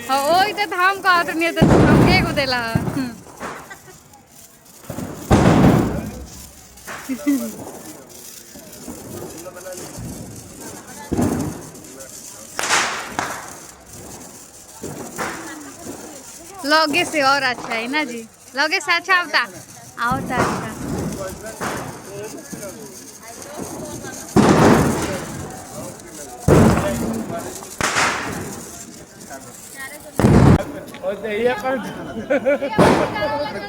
हाँ वही तो हम कहत नहीं तो हम के को देला लगे से और अच्छा है ना जी, लगे से अच्छा होता आवता अच्छा।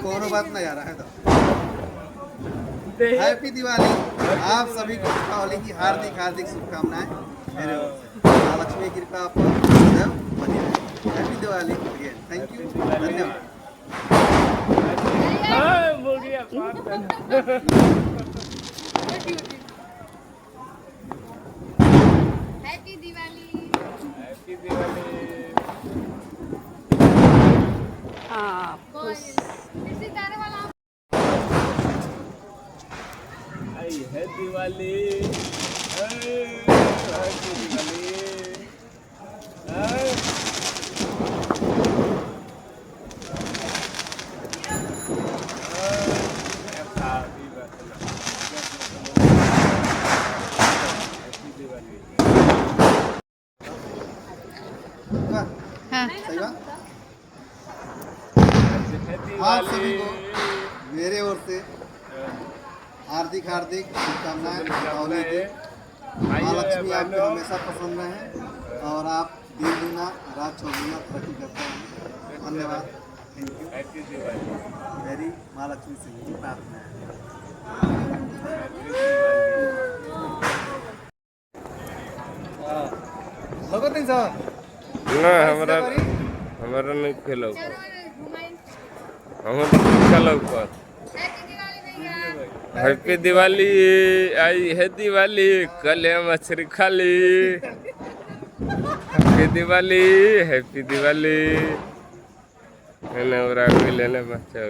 कोनो बात ना यार है तो हैप्पी दिवाली। आप सभी को दीपावली की हार्दिक हार्दिक शुभकामनाएं मेरे ओर से। महालक्ष्मी की कृपा आप पर सदैव बनी रहे। Happy Diwali again, thank you, धन्यवाद। हैप्पी दिवाली। हैप्पी दिवाली। हाँ इसी तारे वाला आई है दिवाली, हैप्पी दिवाली। हाँ सही बात। आप सभी को मेरे ओर से हार्दिक हार्दिक शुभकामनाएं दीपावली की। महालक्ष्मी आपको हमेशा पसंद रहे और आप दिन दुना रात चौगुना तरक्की करते हैं। धन्यवाद, थैंक यू। हैप्पी दिवाली। मेरी महालक्ष्मी से यही प्रार्थना है। भगत नहीं साहब ना हमारा नहीं खेलो हम खेलो पर हैप्पी दिवाली। आई है दिवाली, कल है मछली खाली। Happy Diwali, happy Diwali. लेने बच्चा